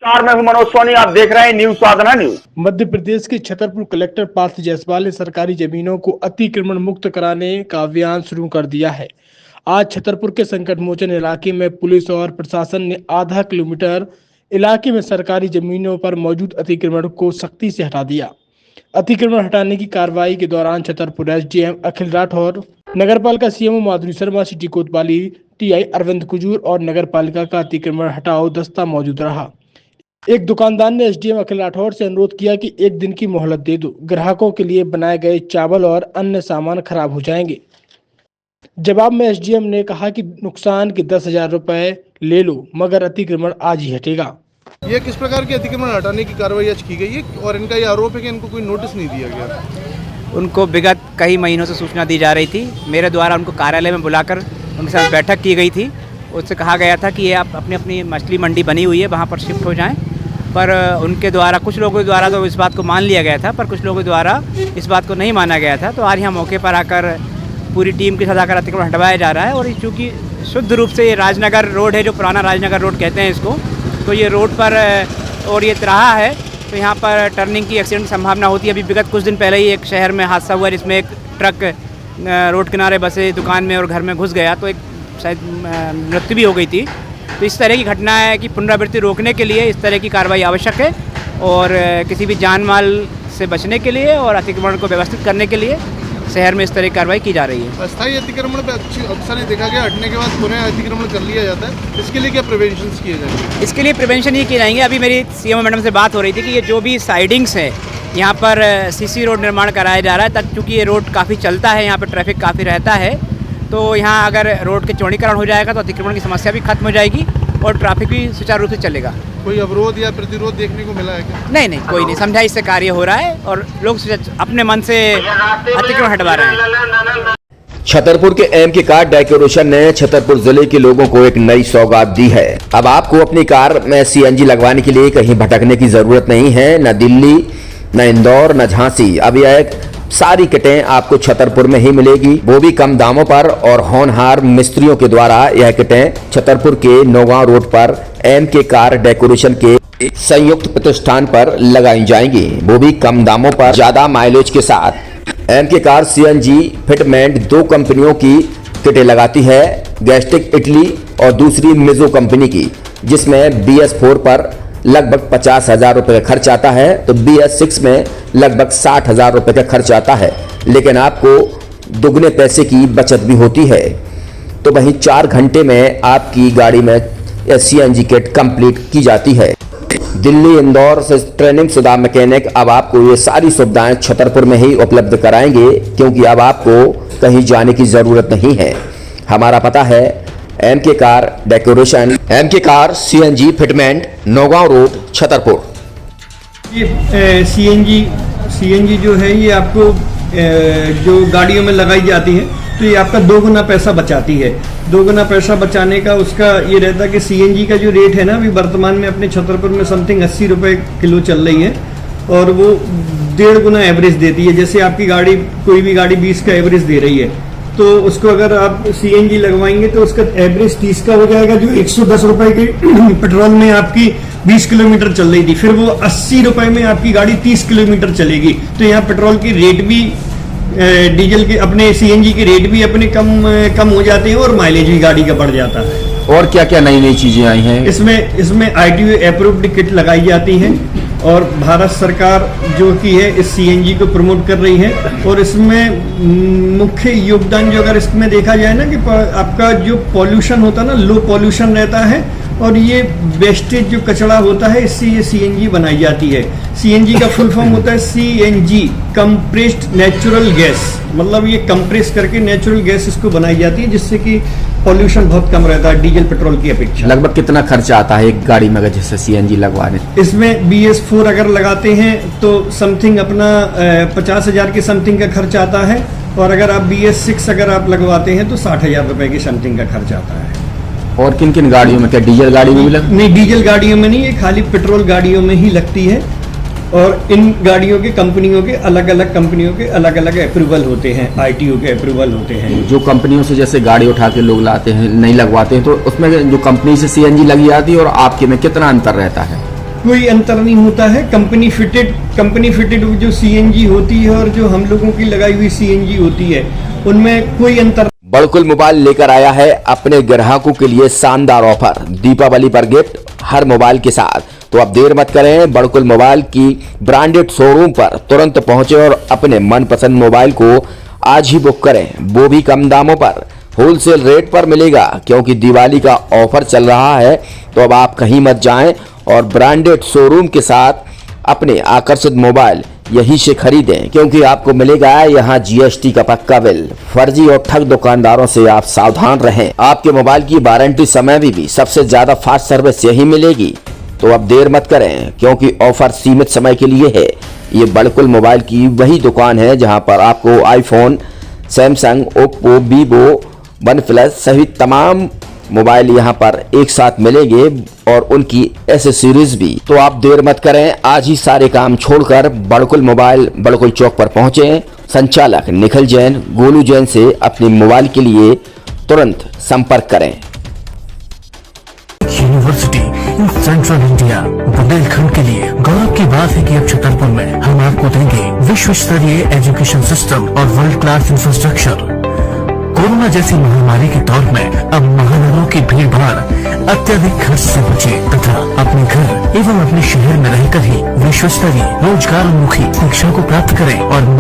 मैं हूं मनोज सोनी, आप देख रहे हैं न्यूज साधना न्यूज। मध्य प्रदेश के छतरपुर कलेक्टर पार्थ जायसवाल ने सरकारी जमीनों को अतिक्रमण मुक्त कराने का अभियान शुरू कर दिया है। आज छतरपुर के संकट मोचन इलाके में पुलिस और प्रशासन ने आधा किलोमीटर इलाके में सरकारी जमीनों पर मौजूद अतिक्रमण को सख्ती से हटा दिया। अतिक्रमण हटाने की कार्रवाई के दौरान छतरपुर एसडीएम अखिल राठौर, नगरपालिका सीएमओ माधुरी शर्मा, सिटी कोतवाली टीआई अरविंद कुजूर और नगरपालिका का अतिक्रमण हटाओ दस्ता मौजूद रहा। एक दुकानदार ने एसडीएम अखिल राठौर से अनुरोध किया कि एक दिन की मोहलत दे दो, ग्राहकों के लिए बनाए गए चावल और अन्य सामान खराब हो जाएंगे। जवाब में एसडीएम ने कहा कि नुकसान के 10,000 रुपए ले लो, मगर अतिक्रमण आज ही हटेगा। ये किस प्रकार के अतिक्रमण हटाने की कार्रवाई आज की गई है और इनका ये आरोप है कि इनको कोई नोटिस नहीं दिया गया? उनको विगत कई महीनों से सूचना दी जा रही थी। मेरे द्वारा उनको कार्यालय में बुलाकर उनके साथ बैठक की गई थी। उससे कहा गया था कि ये आप अपनी अपनी मछली मंडी बनी हुई है, वहाँ पर शिफ्ट हो जाएं। पर उनके द्वारा, कुछ लोगों द्वारा तो इस बात को मान लिया गया था, पर कुछ लोगों द्वारा इस बात को नहीं माना गया था। तो आज यहाँ मौके पर आकर पूरी टीम के साथ आकर अतिक्रमण हटवाया जा रहा है। और चूँकि शुद्ध रूप से ये राजनगर रोड है, जो पुराना राजनगर रोड कहते हैं इसको, तो ये रोड पर और ये तिराहा है, तो यहाँ पर टर्निंग की एक्सीडेंट की संभावना होती है। अभी विगत कुछ दिन पहले ही एक शहर में हादसा हुआ जिसमें एक ट्रक रोड किनारे बसे दुकान में और घर में घुस गया, तो एक शायद मृत्यु भी हो गई थी। तो इस तरह की घटनाएं की पुनरावृत्ति रोकने के लिए इस तरह की कार्रवाई आवश्यक है और किसी भी जान माल से बचने के लिए और अतिक्रमण को व्यवस्थित करने के लिए शहर में इस तरह की कार्रवाई की जा रही है। अस्थायी अतिक्रमण पे अक्सर ही देखा गया, हटने के बाद पुनः अतिक्रमण कर लिया जाता है। इसके लिए क्या प्रिवेंशन किए जाएंगे? इसके लिए प्रिवेंशन ये किए जाएंगे। अभी मेरी सीएमओ मैडम से बात हो रही थी कि ये जो भी साइडिंग्स है यहाँ पर सीसी रोड निर्माण कराया जा रहा है, तब चूँकि ये रोड काफ़ी चलता है, यहाँ पर ट्रैफिक काफ़ी रहता है, तो यहाँ अगर रोड के चौड़ीकरण हो जाएगा तो अतिक्रमण की समस्या भी खत्म हो जाएगी और ट्रैफिक भी सुचारू रूप से चलेगा। कोई अवरोध या प्रतिरोध देखने को मिला है क्या? नहीं, कोई नहीं। समझाइश से कार्य हो रहा है और लोग अपने मन से अतिक्रमण हटवा रहे हैं। छतरपुर के एमके कार डेकोरेशन ने छतरपुर जिले के लोगों को एक नई सौगात दी है। अब आपको अपनी कार में सीएनजी लगवाने के लिए कहीं भटकने की जरूरत नहीं है, न दिल्ली, न इंदौर, न झांसी। अब यह सारी किटें आपको छतरपुर में ही मिलेगी, वो भी कम दामों पर। और होनहार मिस्त्रियों के द्वारा यह किटें छतरपुर के नौगांव रोड पर एमके कार डेकोरेशन के संयुक्त प्रतिष्ठान पर लगाई जाएंगी, वो भी कम दामों पर, ज्यादा माइलेज के साथ। एमके कार सीएनजी फिटमेंट 2 कंपनियों की किटें लगाती है, गैस्टिक इटली और दूसरी मिजो कंपनी की, जिसमें BS4 पर लगभग 50,000 रुपए का खर्च आता है, तो BS6 में लगभग 60,000 रुपए का खर्च आता है, लेकिन आपको दुगने पैसे की बचत भी होती है। तो वहीं 4 घंटे में आपकी गाड़ी में सीएनजी किट कंप्लीट की जाती है। दिल्ली, इंदौर से ट्रेनिंग शुदा मैकेनिक अब आपको ये सारी सुविधाएं छतरपुर में ही उपलब्ध कराएंगे, क्योंकि अब आपको कहीं जाने की जरूरत नहीं है। हमारा पता है MK car decoration, MK car CNG fitment, Naugaon road, Chhatarpur. ये सीएनजी जो है ये आपको जो गाड़ियों में लगाई जाती है, तो ये आपका 2 गुना पैसा बचाती है। 2 गुना पैसा बचाने का उसका ये रहता है कि सीएनजी का जो रेट है ना, अभी वर्तमान में अपने छतरपुर में समथिंग 80 रुपये किलो चल रही है और वो 1.5 गुना एवरेज देती है। जैसे आपकी गाड़ी, कोई भी गाड़ी 20 का एवरेज दे रही है, तो उसको अगर आप सीएनजी लगवाएंगे तो उसका एवरेज 30 का हो जाएगा। जो 110 रुपए के पेट्रोल में आपकी 20 किलोमीटर चल रही थी, फिर वो 80 रुपए में आपकी गाड़ी 30 किलोमीटर चलेगी। तो यहाँ पेट्रोल की रेट भी, डीजल के, अपने सीएनजी के रेट भी अपने कम हो जाते हैं और माइलेज भी गाड़ी का बढ़ जाता है। और क्या क्या नई चीजें आई हैं इसमें ITO अप्रूव्ड किट लगाई जाती है और भारत सरकार जो की है इस सीएनजी को प्रमोट कर रही है। और इसमें मुख्य योगदान जो अगर इसमें देखा जाए ना, कि आपका जो पॉल्यूशन होता है ना, लो पॉल्यूशन रहता है और ये वेस्टेज जो कचरा होता है, इससे ये सीएनजी बनाई जाती है। सीएनजी का फुल फॉर्म होता है CNG, कंप्रेस्ड नेचुरल गैस, मतलब ये कंप्रेस करके नेचुरल गैस इसको बनाई जाती है, जिससे कि पॉल्यूशन बहुत कम रहता है डीजल पेट्रोल की अपेक्षा। लगभग कितना खर्चा आता है एक गाड़ी में जैसे सीएनजी लगवाने? इसमें BS4 अगर लगाते हैं तो समथिंग अपना 50,000 के समथिंग का खर्च आता है, और अगर आप BS6 अगर आप लगवाते हैं तो 60,000 रुपए की समथिंग का खर्च आता है। और किन किन गाड़ियों में? क्या डीजल गाड़ी में भी नहीं, डीजल गाड़ियों में नहीं, ये खाली पेट्रोल गाड़ियों में ही लगती है। और इन गाड़ियों के कंपनियों के अलग अलग अप्रूवल होते हैं, ITO के अप्रूवल होते हैं। जो कंपनियों से जैसे गाड़ी उठा के लोग लाते हैं, नहीं लगवाते हैं, तो उसमें जो कंपनी से सीएनजी लगी जाती है और आपके में कितना अंतर रहता है? कोई अंतर नहीं होता है। कंपनी फिटेड जो सीएनजी होती है और जो हम लोगों की लगाई हुई सीएनजी होती है, उनमें कोई अंतर। बड़कुल मोबाइल लेकर आया है अपने ग्राहकों के लिए शानदार ऑफर, दीपावली पर गिफ्ट हर मोबाइल के साथ। तो अब देर मत करें, बड़कुल मोबाइल की ब्रांडेड शोरूम पर तुरंत पहुंचे और अपने मनपसंद मोबाइल को आज ही बुक करें, वो भी कम दामों पर, होलसेल रेट पर मिलेगा। क्योंकि दिवाली का ऑफर चल रहा है, तो अब आप कहीं मत जाएं और ब्रांडेड शोरूम के साथ अपने आकर्षित मोबाइल यहीं से खरीदें, क्योंकि आपको मिलेगा यहाँ जीएसटी का पक्का बिल। फर्जी और ठग दुकानदारों से आप सावधान रहें। आपके मोबाइल की वारंटी समय में भी सबसे ज्यादा फास्ट सर्विस यही मिलेगी। तो अब देर मत करें, क्योंकि ऑफर सीमित समय के लिए है। ये बड़कुल मोबाइल की वही दुकान है जहां पर आपको iPhone, Samsung, Oppo, Vivo, OnePlus सहित तमाम मोबाइल यहां पर एक साथ मिलेंगे और उनकी एसेसरीज भी। तो आप देर मत करें, आज ही सारे काम छोड़कर बड़कुल मोबाइल बड़कुल चौक पर पहुंचे। संचालक निखिल जैन, गोलू जैन से अपने मोबाइल के लिए तुरंत संपर्क करें। University in central India Bundelkhand के लिए गौरव की बात है कि अब छतरपुर में हम आपको देंगे विश्व स्तरीय एजुकेशन सिस्टम और वर्ल्ड क्लास इंफ्रास्ट्रक्चर। कोरोना जैसी महामारी के दौर में अब महानगरों की भीड़ भाड़ अत्यधिक खर्च से बचे तथा अपने घर एवं अपने शहर में रहकर ही विश्व स्तरीय रोजगार उन्मुखी शिक्षा को प्राप्त करें और